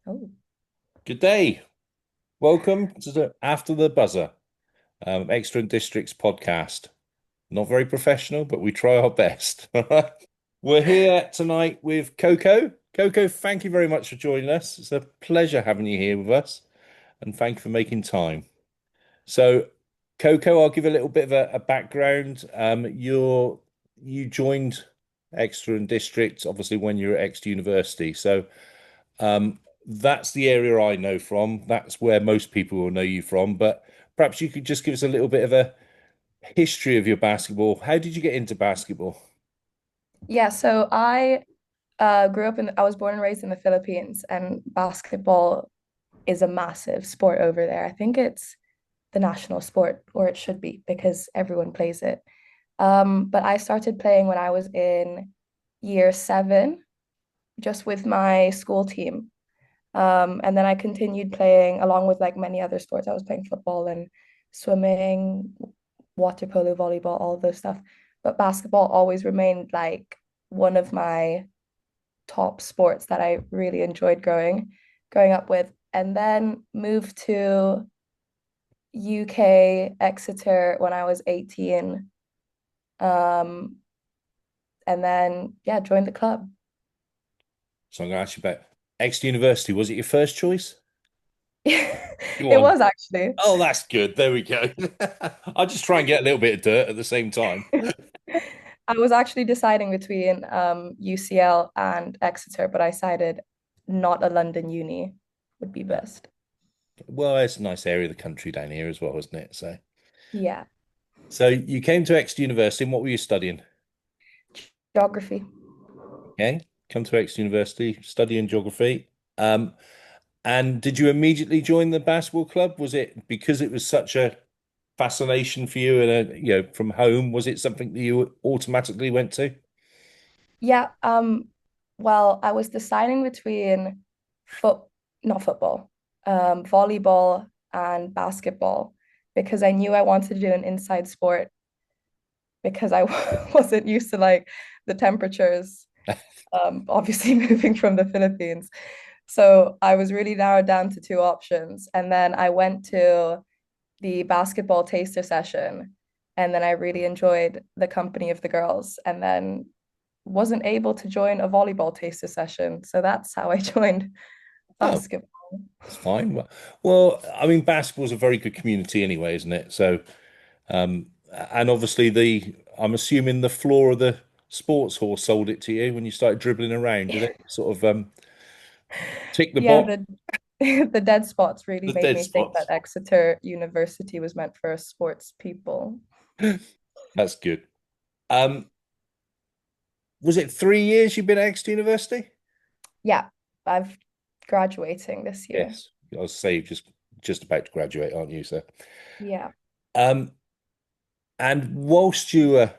Oh, Good day. Welcome to the After the Buzzer, Exeter and District's podcast. Not very professional, but we try our best. All right. We're here tonight with Coco. Coco, thank you very much for joining us. It's a pleasure having you here with us, and thank you for making time. So, Coco, I'll give a little bit of a background. You joined Exeter and District, obviously, when you were at Exeter University. So, that's the area I know from. That's where most people will know you from. But perhaps you could just give us a little bit of a history of your basketball. How did you get into basketball? yeah. So I grew up I was born and raised in the Philippines, and basketball is a massive sport over there. I think it's the national sport, or it should be, because everyone plays it. But I started playing when I was in year seven, just with my school team. And then I continued playing along with like many other sports. I was playing football and swimming, water polo, volleyball, all of those stuff. But basketball always remained like one of my top sports that I really enjoyed growing up with. And then moved to UK, Exeter when I was 18. Um, and then yeah, joined the club. So I'm going to ask you about Exeter University. Was it your first choice? Go It on. was actually. Oh, that's good. There we go. I'll just try and get a little bit of dirt at the same time. I was actually deciding between UCL and Exeter, but I decided not a London uni would be best. Well, it's a nice area of the country down here as well, isn't it? Yeah, So you came to Exeter University, and what were you studying? geography. Okay, come to Exeter University, studying geography. Um, and did you immediately join the basketball club? Was it because it was such a fascination for you and from home? Was it something that you automatically went to? Yeah, well, I was deciding between foot not football, volleyball and basketball because I knew I wanted to do an inside sport because I wasn't used to like the temperatures, obviously moving from the Philippines. So I was really narrowed down to two options. And then I went to the basketball taster session. And then I really enjoyed the company of the girls. And then wasn't able to join a volleyball taster session. So that's how I joined Oh, basketball. that's fine. Well, I mean, basketball's a very good community anyway, isn't it? So, and obviously I'm assuming the floor of the sports hall sold it to you when you started dribbling around, did it? Sort of tick the Yeah, box, the the dead spots really the made dead me think that spots. Exeter University was meant for sports people. That's good. Um, was it 3 years you've been at Exeter University? Yeah, I've graduating this year. Yes. I was say you're just about to graduate, aren't you, sir? Yeah. Um, and whilst you were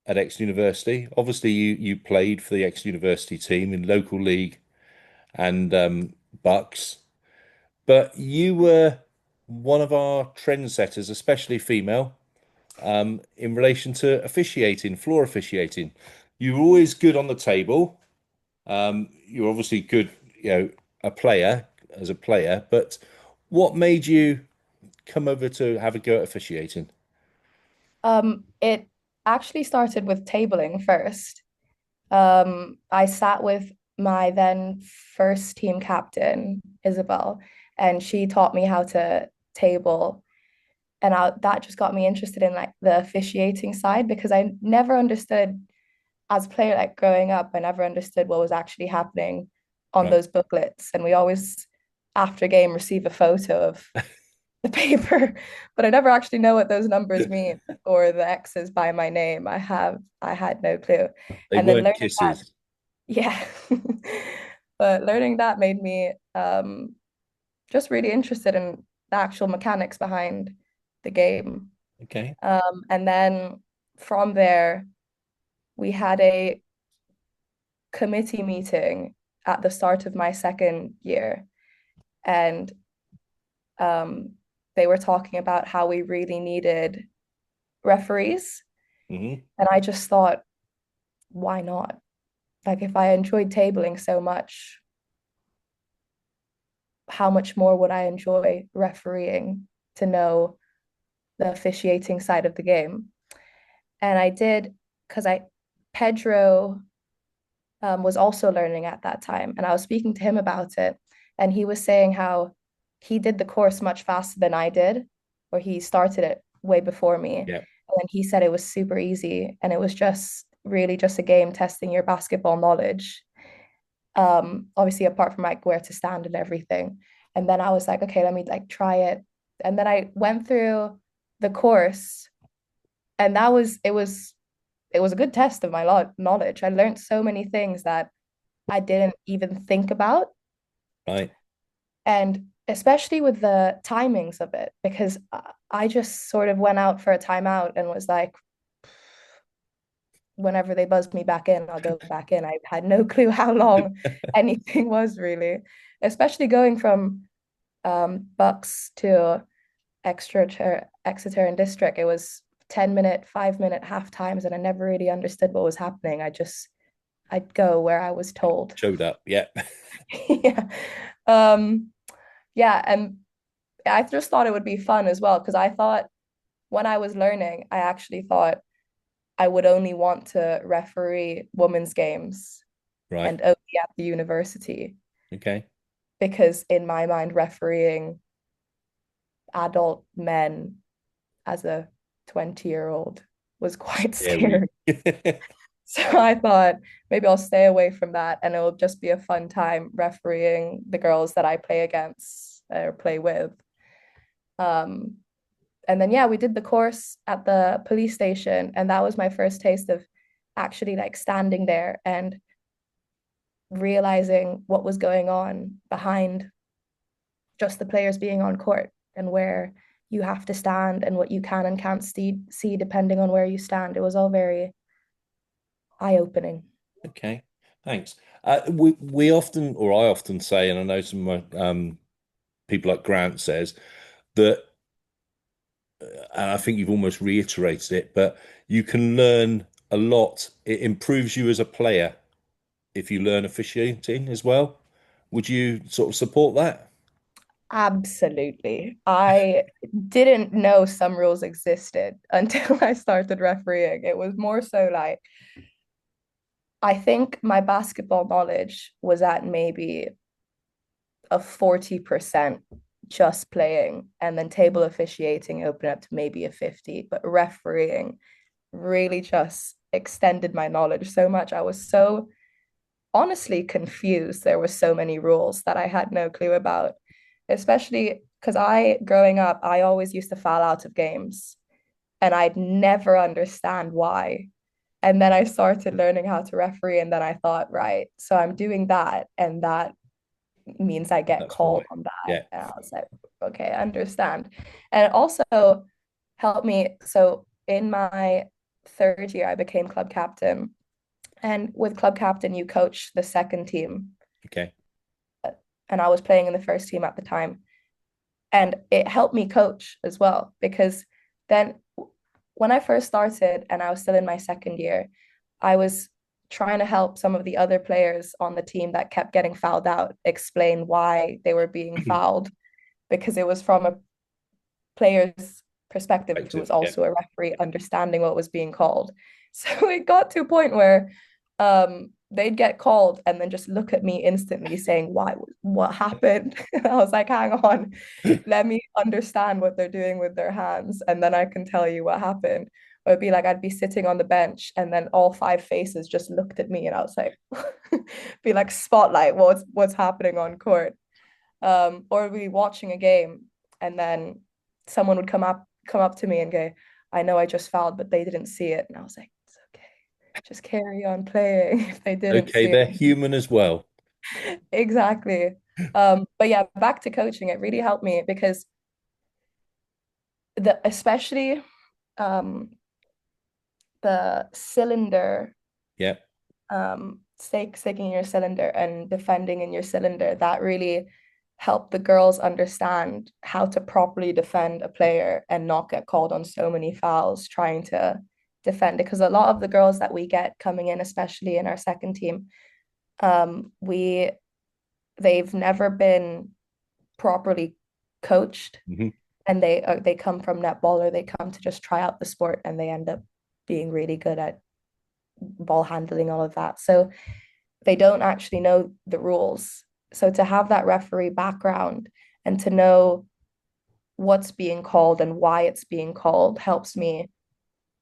at Exeter University, obviously you played for the Exeter University team in local league and Bucks, but you were one of our trendsetters, especially female, in relation to officiating, floor officiating. You were always good on the table. You're obviously good, a player as a player, but what made you come over to have a go at officiating? It actually started with tabling first. I sat with my then first team captain, Isabel, and she taught me how to table. And that just got me interested in like the officiating side because I never understood as a player, like growing up, I never understood what was actually happening on Right. those booklets. And we always, after game, receive a photo of the paper, but I never actually know what those numbers mean or the X's by my name. I had no clue. They And then weren't learning that, kisses. yeah. But learning that made me just really interested in the actual mechanics behind the game. Okay. And then from there, we had a committee meeting at the start of my second year, and um, they were talking about how we really needed referees. Hmm. And I just thought, why not? Like, if I enjoyed tabling so much, how much more would I enjoy refereeing to know the officiating side of the game. And I did because I Pedro was also learning at that time, and I was speaking to him about it, and he was saying how he did the course much faster than I did, or he started it way before me. Yeah. And he said it was super easy, and it was just really just a game testing your basketball knowledge. Obviously apart from like where to stand and everything. And then I was like, okay, let me like try it. And then I went through the course, and it was a good test of my knowledge. I learned so many things that I didn't even think about. Right. And especially with the timings of it, because I just sort of went out for a timeout and was like, whenever they buzzed me back in, I'll go back in. I had no clue how long anything was really, especially going from Bucks to Exeter and District. It was 10-minute, 5-minute half times, and I never really understood what was happening. I'd go where I was told. Showed up. Yeah. Yeah. Um, yeah, and I just thought it would be fun as well because I thought when I was learning, I actually thought I would only want to referee women's games Right. and only at the university Okay. because in my mind, refereeing adult men as a 20-year-old was quite Scary. scary. So I thought maybe I'll stay away from that and it will just be a fun time refereeing the girls that I play against or play with. Um, and then yeah, we did the course at the police station, and that was my first taste of actually like standing there and realizing what was going on behind just the players being on court and where you have to stand and what you can and can't see depending on where you stand. It was all very eye-opening. Okay. Thanks. We often, or I often say, and I know some of my people like Grant says that, and I think you've almost reiterated it, but you can learn a lot. It improves you as a player if you learn officiating as well. Would you sort of support that? Absolutely. I didn't know some rules existed until I started refereeing. It was more so like I think my basketball knowledge was at maybe a 40% just playing, and then table officiating opened up to maybe a 50, but refereeing really just extended my knowledge so much. I was so honestly confused. There were so many rules that I had no clue about, especially because growing up, I always used to foul out of games and I'd never understand why. And then I started learning how to referee, and then I thought, right, so I'm doing that, and that means I get That's why. called on that. Yeah. And I was like, okay, I understand. And it also helped me. So in my third year, I became club captain. And with club captain, you coach the second team. Okay. And I was playing in the first team at the time. And it helped me coach as well, because then when I first started and I was still in my second year, I was trying to help some of the other players on the team that kept getting fouled out explain why they were being fouled, because it was from a player's perspective who was Effective. Yeah. also a referee understanding what was being called. So it got to a point where they'd get called and then just look at me instantly saying, why, what happened? And I was like, hang on, let me understand what they're doing with their hands, and then I can tell you what happened. Or it'd be like I'd be sitting on the bench and then all five faces just looked at me and I was like, be like spotlight, what's happening on court? Or we'd be watching a game and then someone would come up to me and go, I know I just fouled, but they didn't see it. And I was like, it's okay. Just carry on playing if they didn't Okay, see it. they're human as well. Exactly. But yeah, back to coaching, it really helped me because especially um the cylinder, Yeah. staking in your cylinder and defending in your cylinder, that really helped the girls understand how to properly defend a player and not get called on so many fouls trying to defend it. Because a lot of the girls that we get coming in, especially in our second team, we they've never been properly coached, Hmm. and they come from netball, or they come to just try out the sport, and they end up being really good at ball handling, all of that. So they don't actually know the rules. So to have that referee background and to know what's being called and why it's being called helps me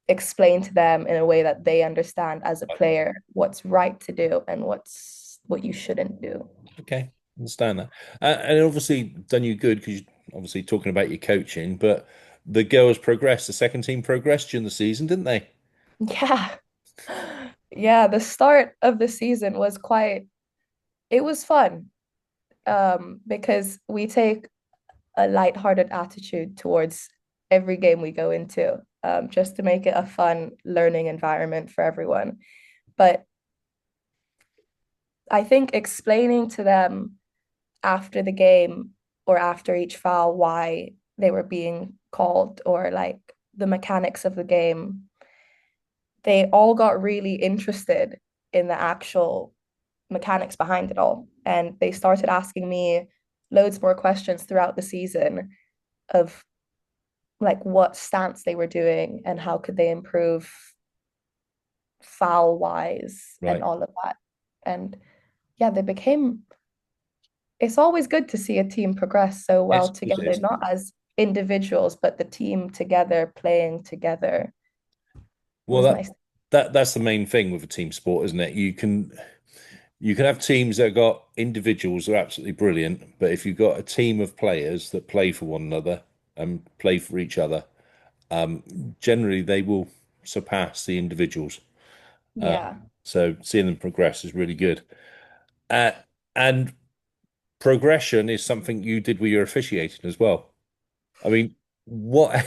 explain to them in a way that they understand as a player what's right to do and what you shouldn't do. Okay, understand that. And obviously done you good because obviously talking about your coaching, but the girls progressed. The second team progressed during the season, didn't they? Yeah. Yeah, the start of the season was it was fun, because we take a lighthearted attitude towards every game we go into, just to make it a fun learning environment for everyone. But I think explaining to them after the game or after each foul why they were being called, or like the mechanics of the game, they all got really interested in the actual mechanics behind it all. And they started asking me loads more questions throughout the season of like what stance they were doing and how could they improve foul wise and Right. all of that. And yeah, they became, it's always good to see a team progress so Yes, well of course it together, is. not as individuals, but the team together playing together. It Well, was nice. that's the main thing with a team sport, isn't it? You can have teams that got individuals that are absolutely brilliant, but if you've got a team of players that play for one another and play for each other, generally they will surpass the individuals. Yeah. So seeing them progress is really good. Uh, and progression is something you did with your officiating as well. I mean, what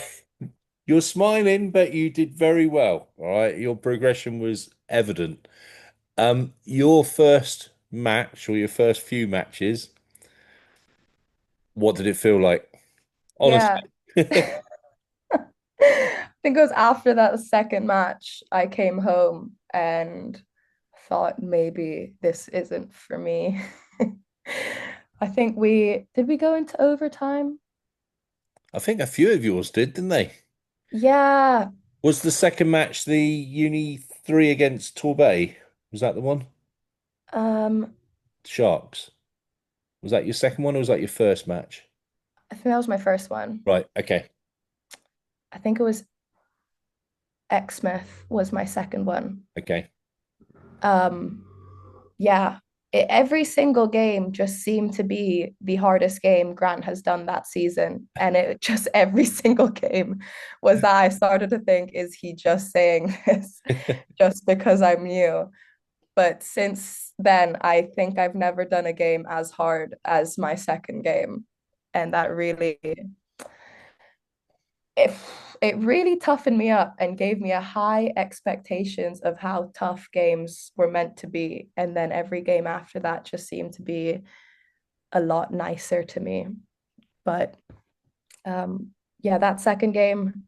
you're smiling, but you did very well. All right. Your progression was evident. Your first match or your first few matches, what did it feel like? Yeah. Honestly. I think it was after that second match, I came home and thought maybe this isn't for me. I think we go into overtime? I think a few of yours did, didn't they? Yeah. Was the second match the Uni 3 against Torbay? Was that the one? Um, Sharks. Was that your second one or was that your first match? I think that was my first one. Right. Okay. I think it was Exmouth was my second one. Okay. Um, yeah, every single game just seemed to be the hardest game Grant has done that season. And it just every single game was that I started to think, is he just saying this just because I'm new? But since then, I think I've never done a game as hard as my second game. And that really, it, it really toughened me up and gave me a high expectations of how tough games were meant to be. And then every game after that just seemed to be a lot nicer to me. But yeah, that second game,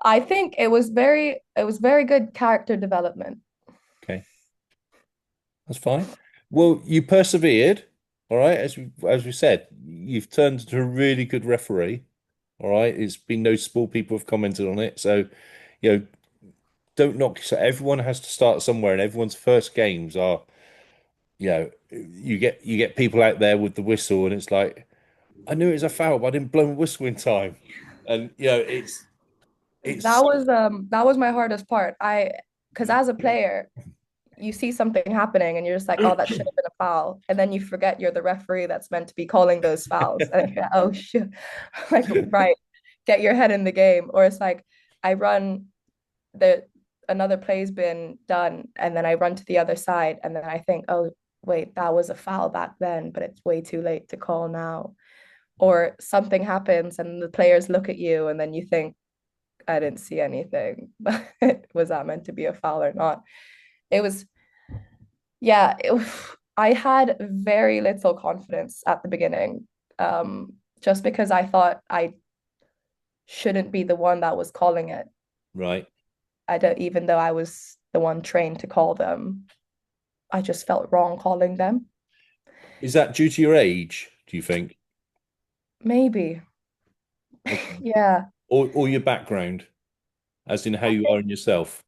I think it was very good character development. Okay. That's fine. Well, you persevered. All right. As we said, you've turned into a really good referee. All right. It's been noticeable. People have commented on it. So, you know, don't knock. So everyone has to start somewhere, and everyone's first games are, you get people out there with the whistle, and it's like, I knew it was a foul, but I didn't blow my whistle in time. And it's That was my hardest part. Because as a player, you see something happening and you're just like, oh, that should have been a foul. And then you forget you're the referee that's meant to be calling those fouls. And you're like, oh shit. Like, right, get your head in the game. Or it's like I run the another play's been done and then I run to the other side and then I think, oh wait, that was a foul back then, but it's way too late to call now. Or something happens and the players look at you and then you think, I didn't see anything. But was that meant to be a foul or not? It was, yeah, I had very little confidence at the beginning, just because I thought I shouldn't be the one that was calling it. right. I don't, even though I was the one trained to call them. I just felt wrong calling them. Is that due to your age, do you think? Maybe. Okay. Yeah. Or your background, as in how I you are think in yourself?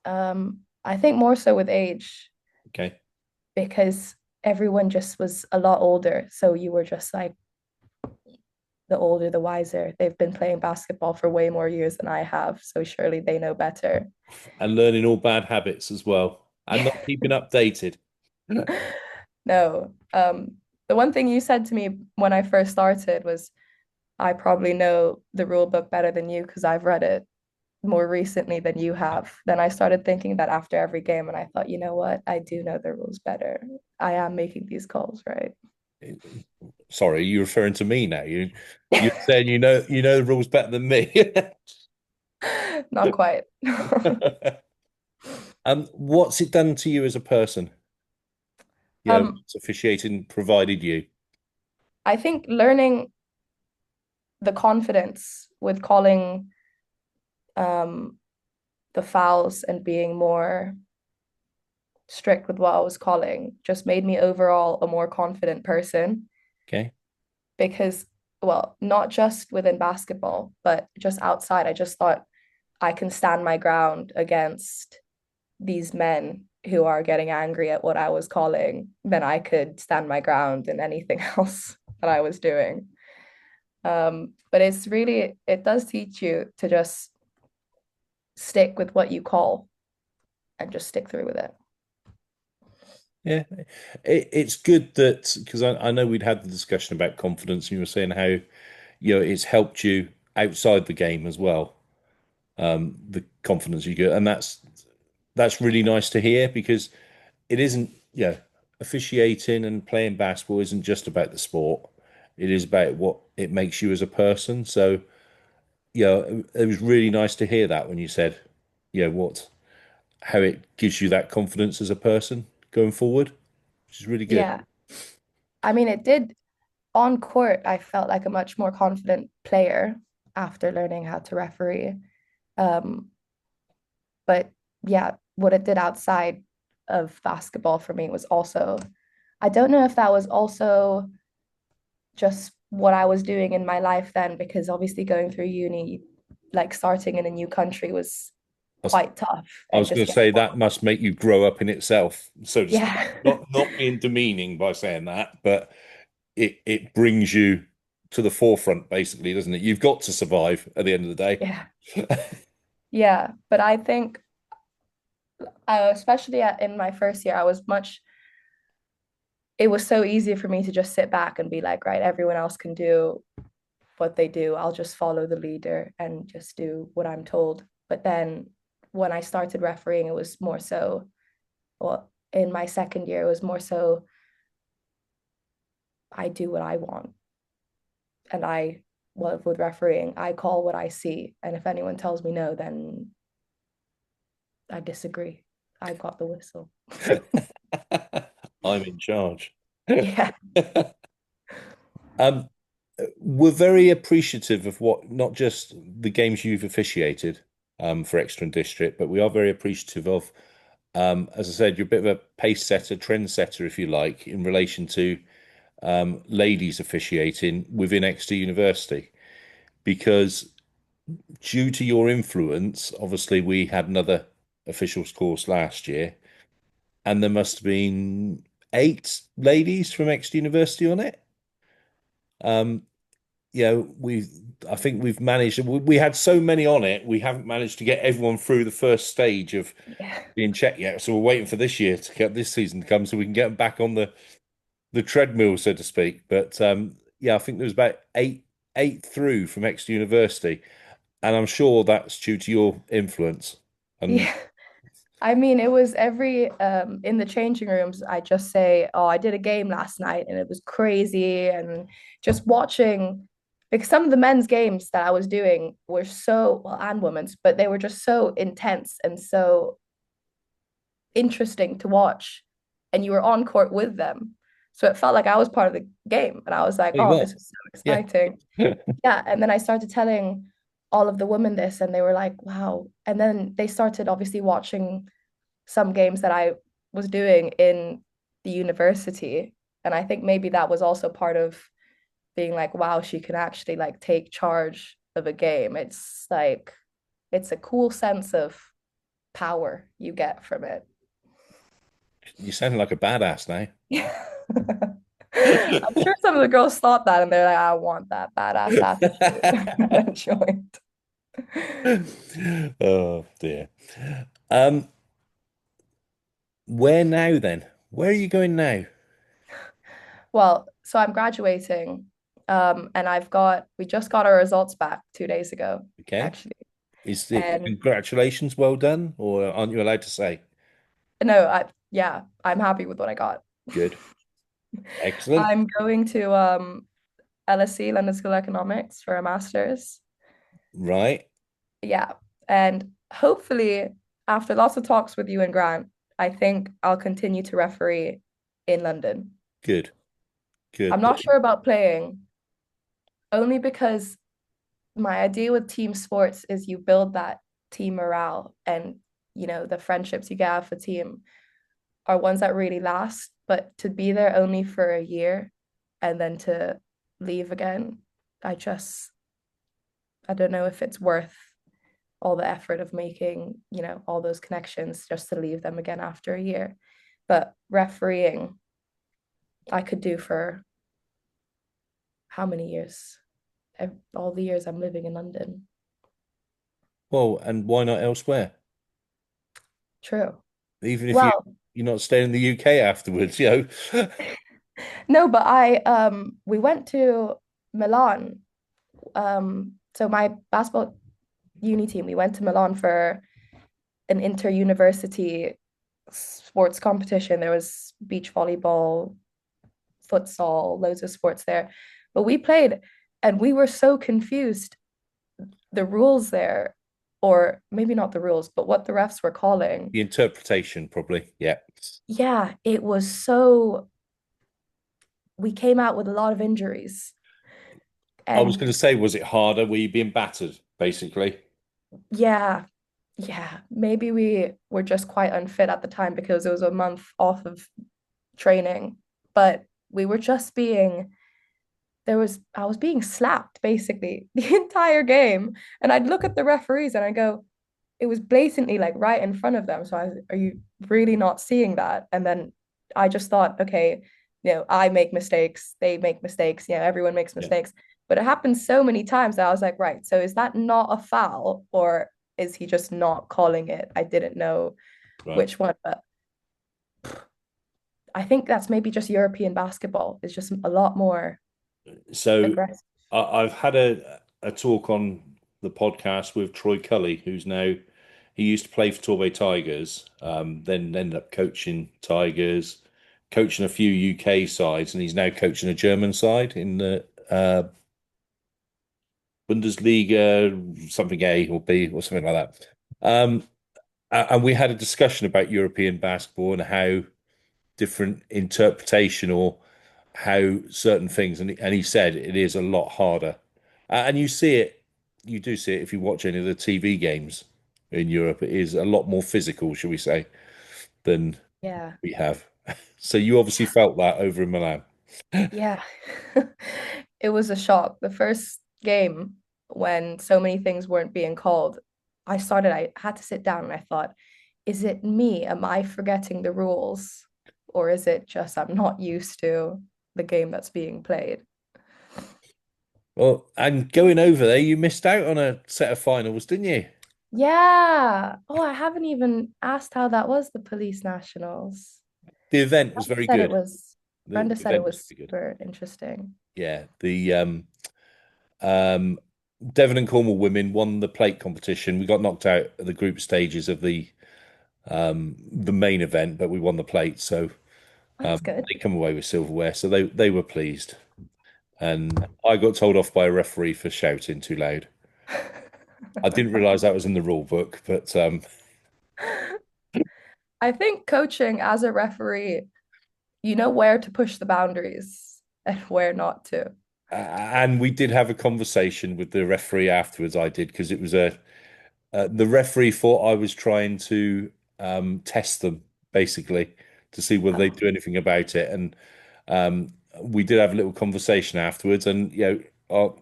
I think more so with age Okay. because everyone just was a lot older. So you were just like the older, the wiser. They've been playing basketball for way more years than I have, so surely they know better. And learning all bad habits as well, and not keeping updated. No. The one thing you said to me when I first started was, I probably know the rule book better than you because I've read it more recently than you have. Then I started thinking that after every game, and I thought, you know what? I do know the rules better. I am making these calls, right? Sorry, you're referring to me now. You're saying you know the rules better than me. Not quite. What's it done to you as a person? um, What's officiating provided you? I think learning the confidence with calling um the fouls and being more strict with what I was calling just made me overall a more confident person Okay. because, well, not just within basketball, but just outside, I just thought I can stand my ground against these men who are getting angry at what I was calling, then I could stand my ground in anything else that I was doing. But it's really, it does teach you to just stick with what you call and just stick through with it. Yeah, it's good that because I know we'd had the discussion about confidence, and you were saying how it's helped you outside the game as well. The confidence you get, and that's really nice to hear because it isn't, officiating and playing basketball isn't just about the sport. It is about what it makes you as a person. So, it was really nice to hear that when you said, what how it gives you that confidence as a person going forward, which is really good. Yeah. I mean, it did on court, I felt like a much more confident player after learning how to referee. Um, but yeah, what it did outside of basketball for me was also, I don't know if that was also just what I was doing in my life then, because obviously going through uni, like starting in a new country was I was, quite tough I and was going just to getting, say that must make you grow up in itself, so to speak. yeah, Not being demeaning by saying that, but it brings you to the forefront, basically, doesn't it? You've got to survive at the end of the day. yeah, yeah. But I think, especially in my first year, I was much, it was so easy for me to just sit back and be like, right, everyone else can do what they do. I'll just follow the leader and just do what I'm told. But then when I started refereeing, it was more so, well, in my second year, it was more so I do what I want. And well, with refereeing, I call what I see. And if anyone tells me no, then I disagree. I got the whistle. I'm in charge. Yeah. Um, we're very appreciative of what not just the games you've officiated for Exeter and District, but we are very appreciative of, as I said, you're a bit of a pace setter, trend setter, if you like, in relation to ladies officiating within Exeter University. Because due to your influence, obviously we had another officials course last year, and there must have been 8 ladies from Exeter University on it. Um, we I think we've managed. We had so many on it, we haven't managed to get everyone through the first stage of Yeah. being checked yet. So we're waiting for this year to get this season to come, so we can get them back on the treadmill, so to speak. But yeah, I think there was about eight through from Exeter University, and I'm sure that's due to your influence. And Yeah. I mean, it was every in the changing rooms, I just say, "Oh, I did a game last night and it was crazy." And just watching, because some of the men's games that I was doing were so, well, and women's, but they were just so intense and so interesting to watch. And you were on court with them. So it felt like I was part of the game. And I was like, there you "Oh, are. this is so Yeah. exciting." Yeah. And then I started telling all of the women this, and they were like, "Wow." And then they started obviously watching some games that I was doing in the university. And I think maybe that was also part of being like, wow, she can actually like take charge of a game. It's like it's a cool sense of power you get from it. You sound like a badass now. I'm sure some of the girls thought that and they're like, I want that badass attitude. And then joined. Oh dear. Um, where now then? Where are you going now? Well, so I'm graduating, and we just got our results back 2 days ago, Okay. actually. Is it And congratulations, well done, or aren't you allowed to say? no, yeah, I'm happy with what I got. Good. Excellent. I'm going to LSE, London School of Economics, for a master's. Right. Yeah. And hopefully, after lots of talks with you and Grant, I think I'll continue to referee in London. Good. I'm Good. not sure about playing, only because my idea with team sports is you build that team morale and the friendships you get out of a team are ones that really last. But to be there only for a year and then to leave again, I don't know if it's worth all the effort of making, all those connections just to leave them again after a year. But refereeing, I could do for how many years? All the years I'm living in London. Well, and why not elsewhere? True. Even if Well, you're not staying in the UK afterwards, you know. no, but I we went to Milan. So my basketball uni team, we went to Milan for an inter-university sports competition. There was beach volleyball, futsal, loads of sports there. But we played and we were so confused. The rules there, or maybe not the rules, but what the refs were calling. The interpretation, probably. Yeah. Yeah, it was so, we came out with a lot of injuries. I was going And to say, was it harder? Were you being battered, basically? yeah, yeah, maybe we were just quite unfit at the time because it was a month off of training, but we were just being I was being slapped basically the entire game. And I'd look at the referees and I go, it was blatantly like right in front of them. So are you really not seeing that? And then I just thought, okay, I make mistakes, they make mistakes, everyone makes Yeah. mistakes. But it happened so many times that I was like, right, so is that not a foul or is he just not calling it? I didn't know Right. which one, but I think that's maybe just European basketball. It's just a lot more So aggressive. I've had a talk on the podcast with Troy Cully, who's now he used to play for Torbay Tigers, then ended up coaching Tigers, coaching a few UK sides, and he's now coaching a German side in the Bundesliga, something A or B or something like that. And we had a discussion about European basketball and how different interpretation or how certain things, and he said it is a lot harder. And you do see it if you watch any of the TV games in Europe. It is a lot more physical, shall we say, than Yeah. we have. So you obviously felt that over in Milan. Yeah. It was a shock. The first game, when so many things weren't being called, I had to sit down and I thought, is it me? Am I forgetting the rules? Or is it just I'm not used to the game that's being played? Well, and going over there, you missed out on a set of finals, didn't you? Yeah. Oh, I haven't even asked how that was, the police nationals. The event was Brenda very said it good. was Brenda The said it event was was very good. super interesting. Yeah, the um, Devon and Cornwall women won the plate competition. We got knocked out at the group stages of the main event, but we won the plate, so That's good. they come away with silverware. So they were pleased, and I got told off by a referee for shouting too loud. I didn't realise that was in the rule book, but I think coaching as a referee, you know where to push the boundaries and where not to. and we did have a conversation with the referee afterwards. I did because it was the referee thought I was trying to test them basically, to see whether they Oh, do anything about it. And um, we did have a little conversation afterwards. And for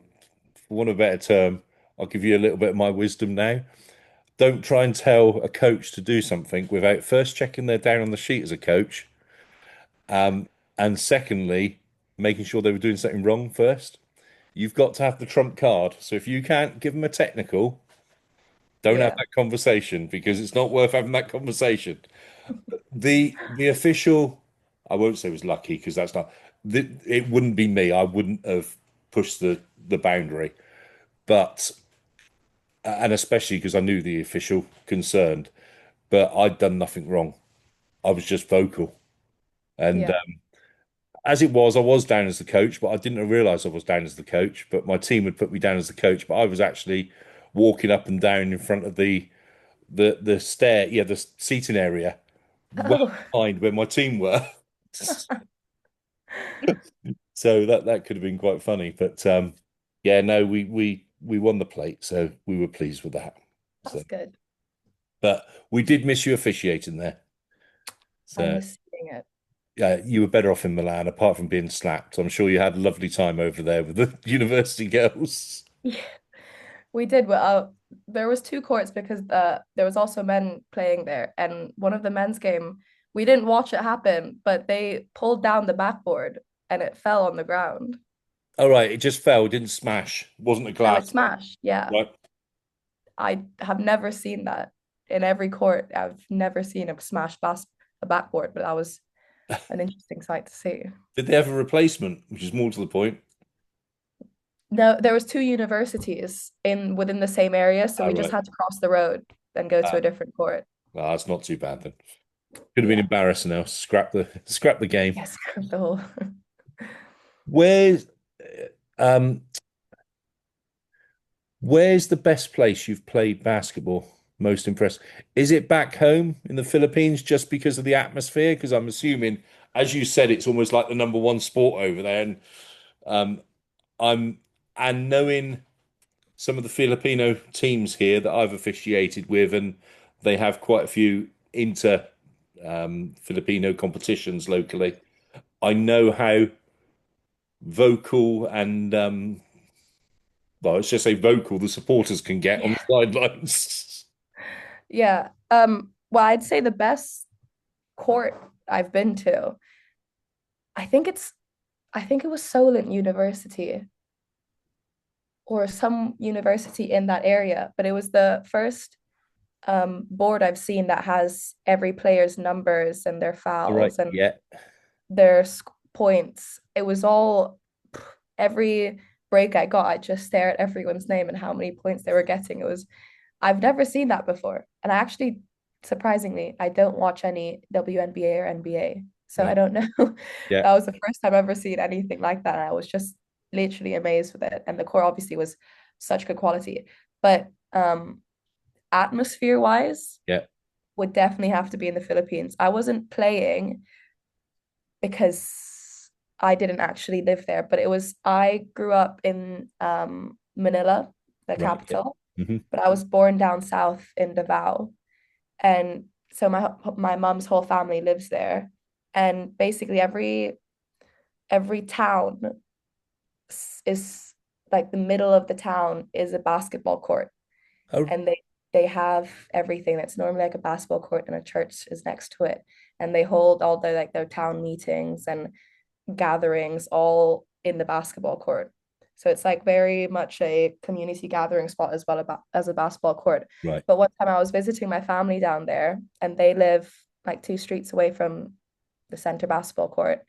want of a better term, I'll give you a little bit of my wisdom now. Don't try and tell a coach to do something without first checking they're down on the sheet as a coach, and secondly, making sure they were doing something wrong first. You've got to have the trump card. So if you can't give them a technical, don't have yeah. that conversation because it's not worth having that conversation. The official, I won't say was lucky because that's not. It wouldn't be me. I wouldn't have pushed the boundary, but and especially because I knew the official concerned, but I'd done nothing wrong. I was just vocal, and Yeah. as it was, I was down as the coach, but I didn't realize I was down as the coach. But my team would put me down as the coach, but I was actually walking up and down in front of the stair, yeah, the seating area, well Oh, behind where my team were. So that could have been quite funny. But yeah, no, we won the plate, so we were pleased with that. So, that's good. but we did miss you officiating there. I So miss seeing it. yeah, you were better off in Milan, apart from being slapped. I'm sure you had a lovely time over there with the university girls. Yeah, we did. Well, there was two courts because there was also men playing there, and one of the men's game, we didn't watch it happen, but they pulled down the backboard and it fell on the ground. All right, it just fell, didn't smash. Wasn't a No, glass it thing, smashed. Yeah, right? I have never seen that in every court. I've never seen a backboard, but that was an interesting sight to see. Did they have a replacement, which is more to the point? No, there was two universities in within the same area, so All we just right. had to cross the road and go to Uh, a different court. well, that's not too bad then. Could have been Yeah. embarrassing now. Scrap the game. Yes, the whole. Where's um where's the best place you've played basketball? Most impressed. Is it back home in the Philippines just because of the atmosphere? Because I'm assuming, as you said, it's almost like the number one sport over there. And um I'm and knowing some of the Filipino teams here that I've officiated with, and they have quite a few inter Filipino competitions locally. I know how vocal and well, let's just say vocal the supporters can get on Yeah. the sidelines. Yeah. Well, I'd say the best court I've been to, I think it's I think it was Solent University or some university in that area, but it was the first board I've seen that has every player's numbers and their All right, fouls and yeah, their points. It was all every break I got, I just stare at everyone's name and how many points they were getting. I've never seen that before. And I actually, surprisingly, I don't watch any WNBA or NBA. So I right, don't know. yeah, That was the first time I've ever seen anything like that. And I was just literally amazed with it. And the core obviously was such good quality. But atmosphere wise, yeah. would definitely have to be in the Philippines. I wasn't playing because I didn't actually live there, but I grew up in Manila, the Right, yeah. capital, Hmm. but I was born down south in Davao. And so my mom's whole family lives there. And basically every town is like the middle of the town is a basketball court. Oh, And they have everything that's normally like a basketball court and a church is next to it. And they hold all their town meetings and gatherings all in the basketball court. So it's like very much a community gathering spot as well as a basketball court. right. But one time I was visiting my family down there and they live like 2 streets away from the center basketball court.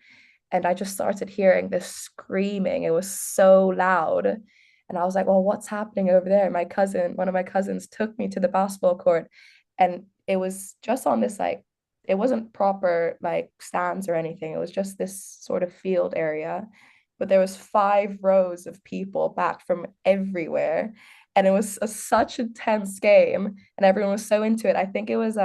And I just started hearing this screaming. It was so loud. And I was like, well, what's happening over there? One of my cousins took me to the basketball court and it was just on this like it wasn't proper like stands or anything. It was just this sort of field area. But there was 5 rows of people back from everywhere. And it was such a tense game. And everyone was so into it. I think it was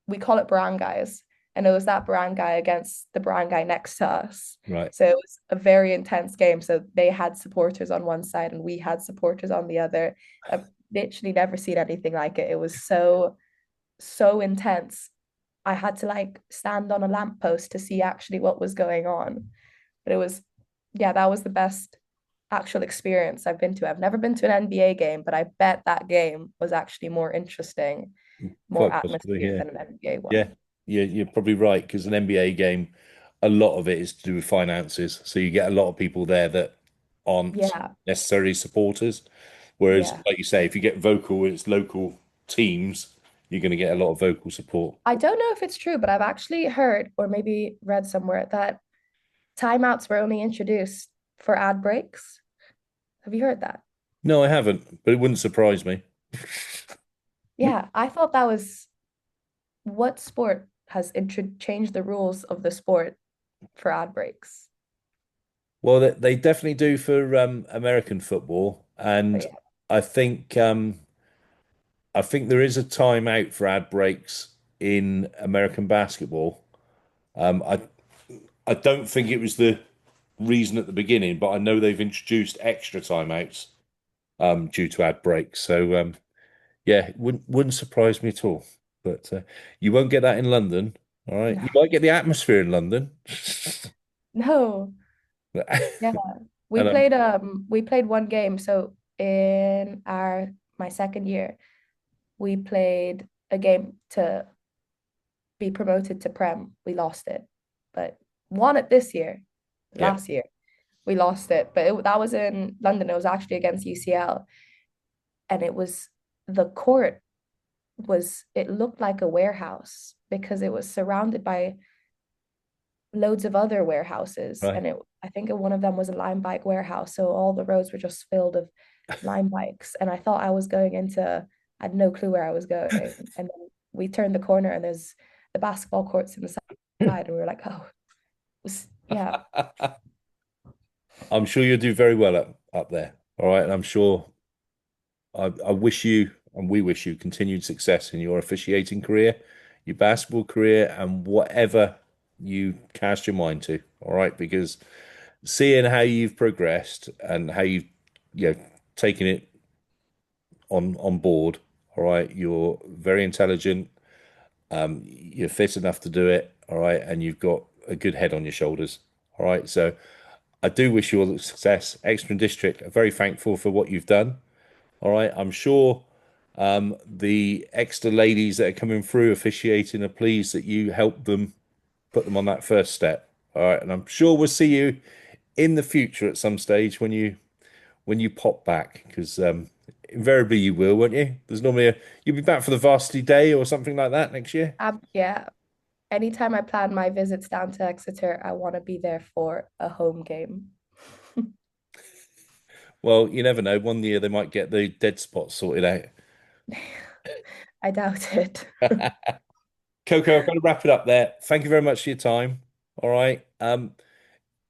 we call it barangays. And it was that barangay against the barangay next to us. Right. So it was a very intense game. So they had supporters on one side and we had supporters on the other. I've literally never seen anything like it. It was so intense. I had to like stand on a lamppost to see actually what was going on. But it was, yeah, that was the best actual experience I've been to. I've never been to an NBA game, but I bet that game was actually more interesting, more Quite possibly, atmosphere yeah. than an NBA Yeah, one. you're probably right because an NBA game, a lot of it is to do with finances. So you get a lot of people there that aren't Yeah, necessarily supporters. Whereas, yeah. like you say, if you get vocal, it's local teams, you're going to get a lot of vocal support. I don't know if it's true, but I've actually heard or maybe read somewhere that timeouts were only introduced for ad breaks. Have you heard that? No, I haven't, but it wouldn't surprise me. Yeah, I thought that was what sport has changed the rules of the sport for ad breaks. Well, they definitely do for American football, But and yeah, I think um, I think there is a timeout for ad breaks in American basketball. I don't think it was the reason at the beginning, but I know they've introduced extra timeouts due to ad breaks. So yeah, it wouldn't surprise me at all. But you won't get that in London. All right, no, you might get the atmosphere in London, no, yeah. and We played one game. So in our my second year, we played a game to be promoted to Prem. We lost it, but won it this year. yeah, Last year, we lost it, but that was in London. It was actually against UCL, and it was the court was it looked like a warehouse because it was surrounded by loads of other warehouses, right. and it I think one of them was a Lime bike warehouse, so all the roads were just filled of Lime bikes, and I thought I was going into I had no clue where I was going, and then we turned the corner and there's the basketball courts in the side, and we were like, oh, yeah. I'm sure you'll do very well up there. All right, and I'm sure I wish you and we wish you continued success in your officiating career, your basketball career, and whatever you cast your mind to. All right, because seeing how you've progressed and how you've taken it on board. All right, you're very intelligent. You're fit enough to do it. All right, and you've got a good head on your shoulders. All right, so I do wish you all the success. Exeter and District are very thankful for what you've done. All right, I'm sure the Exeter ladies that are coming through officiating are pleased that you helped them put them on that first step. All right, and I'm sure we'll see you in the future at some stage when you pop back because invariably you will, won't you? There's normally a you'll be back for the varsity day or something like that next year. Yeah, anytime I plan my visits down to Exeter, I want to be there for a home game. Well, you never know. One year they might get the dead spots sorted out. I doubt it. Coco, I've got to wrap it up there. Thank you very much for your time. All right.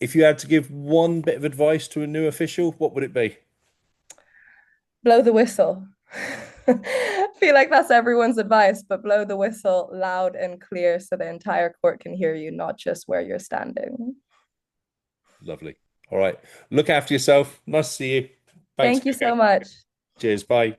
If you had to give one bit of advice to a new official, what would it be? Blow the whistle. Feel like that's everyone's advice, but blow the whistle loud and clear so the entire court can hear you, not just where you're standing. Lovely. All right. Look after yourself. Nice to see you. Thanks, Thank you so Coco. much. Cheers. Bye.